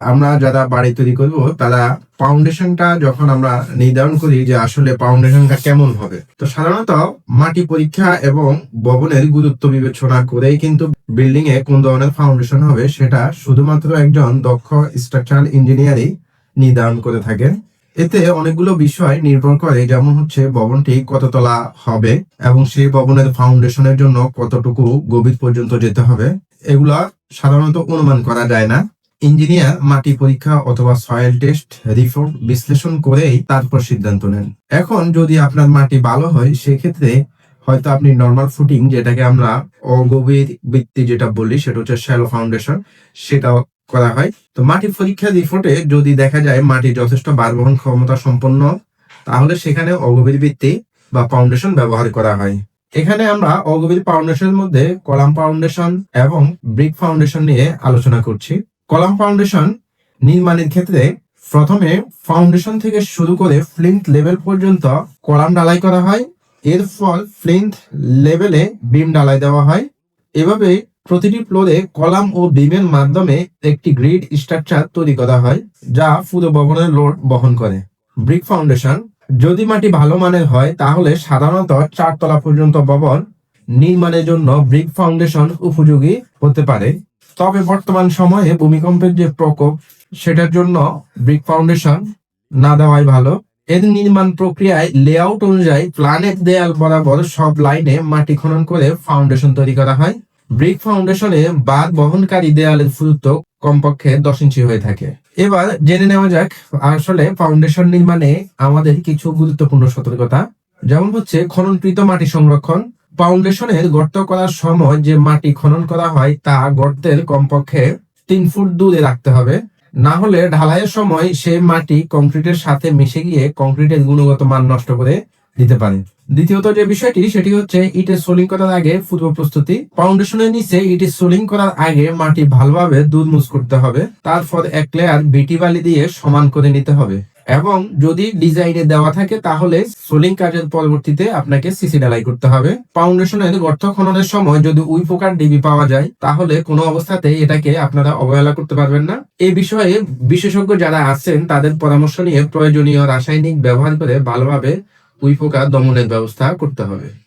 আমরা যারা বাড়ি তৈরি করব তারা ফাউন্ডেশনটা যখন আমরা নির্ধারণ করি যে আসলে ফাউন্ডেশনটা কেমন হবে, তো সাধারণত মাটি পরীক্ষা এবং ভবনের গুরুত্ব বিবেচনা করেই কিন্তু বিল্ডিং এ কোন ধরনের ফাউন্ডেশন হবে সেটা শুধুমাত্র একজন দক্ষ স্ট্রাকচারাল ইঞ্জিনিয়ারই নির্ধারণ করে থাকেন। এতে অনেকগুলো বিষয় নির্ভর করে, যেমন হচ্ছে ভবনটি কততলা হবে এবং সেই ভবনের ফাউন্ডেশনের জন্য কতটুকু গভীর পর্যন্ত যেতে হবে। এগুলা সাধারণত অনুমান করা যায় না। ইঞ্জিনিয়ার মাটি পরীক্ষা অথবা সয়েল টেস্ট রিপোর্ট বিশ্লেষণ করেই তারপর সিদ্ধান্ত নেন। এখন যদি আপনার মাটি ভালো হয় সেক্ষেত্রে হয়তো আপনি নর্মাল ফুটিং, যেটাকে আমরা অগভীর ভিত্তি যেটা বলি সেটা হচ্ছে শ্যালো ফাউন্ডেশন, সেটাও করা হয়। তো মাটি পরীক্ষার রিপোর্টে যদি দেখা যায় মাটি যথেষ্ট ভার বহন ক্ষমতা সম্পন্ন, তাহলে সেখানে অগভীর ভিত্তি বা ফাউন্ডেশন ব্যবহার করা হয়। এখানে আমরা অগভীর ফাউন্ডেশনের মধ্যে কলাম ফাউন্ডেশন এবং ব্রিক ফাউন্ডেশন নিয়ে আলোচনা করছি। কলাম ফাউন্ডেশন নির্মাণের ক্ষেত্রে প্রথমে ফাউন্ডেশন থেকে শুরু করে ফ্লিন্থ লেভেল পর্যন্ত কলাম ঢালাই করা হয়। এরপর ফ্লিন্থ লেভেলে বিম ঢালাই দেওয়া হয়। এভাবে প্রতিটি ফ্লোরে কলাম ও বিমের মাধ্যমে একটি গ্রিড স্ট্রাকচার তৈরি করা হয়, যা পুরো ভবনের লোড বহন করে। ব্রিক ফাউন্ডেশন, যদি মাটি ভালো মানের হয় তাহলে সাধারণত 4 তলা পর্যন্ত ভবন নির্মাণের জন্য ব্রিক ফাউন্ডেশন উপযোগী হতে পারে। তবে বর্তমান সময়ে ভূমিকম্পের যে প্রকোপ, সেটার জন্য ব্রিক ফাউন্ডেশন না দেওয়াই ভালো। এর নির্মাণ প্রক্রিয়ায় লেআউট অনুযায়ী প্ল্যানের দেয়াল বরাবর সব লাইনে মাটি খনন করে ফাউন্ডেশন তৈরি করা হয়। ব্রিক ফাউন্ডেশনে ভার বহনকারী দেয়ালের পুরুত্ব কমপক্ষে 10 ইঞ্চি হয়ে থাকে। এবার জেনে নেওয়া যাক আসলে ফাউন্ডেশন নির্মাণে আমাদের কিছু গুরুত্বপূর্ণ সতর্কতা, যেমন হচ্ছে খননকৃত মাটি সংরক্ষণ। ফাউন্ডেশনের গর্ত করার সময় যে মাটি খনন করা হয় তা গর্তের কমপক্ষে 3 ফুট দূরে রাখতে হবে, না হলে ঢালাইয়ের সময় সেই মাটি কংক্রিটের সাথে মিশে গিয়ে কংক্রিটের গুণগত মান নষ্ট করে দিতে পারে। দ্বিতীয়ত যে বিষয়টি সেটি হচ্ছে ইটের সোলিং করার আগে পূর্ব প্রস্তুতি। ফাউন্ডেশনের নিচে ইটের সোলিং করার আগে মাটি ভালোভাবে দুধমুছ করতে হবে, তারপর এক লেয়ার বিটি বালি দিয়ে সমান করে নিতে হবে এবং যদি ডিজাইনে দেওয়া থাকে তাহলে সোলিং কাজের পরবর্তীতে আপনাকে সিসি ঢালাই করতে হবে। ফাউন্ডেশনের গর্ত খননের সময় যদি উই পোকার ডিবি পাওয়া যায় তাহলে কোনো অবস্থাতেই এটাকে আপনারা অবহেলা করতে পারবেন না। এই বিষয়ে বিশেষজ্ঞ যারা আছেন তাদের পরামর্শ নিয়ে প্রয়োজনীয় রাসায়নিক ব্যবহার করে ভালোভাবে উই পোকা দমনের ব্যবস্থা করতে হবে।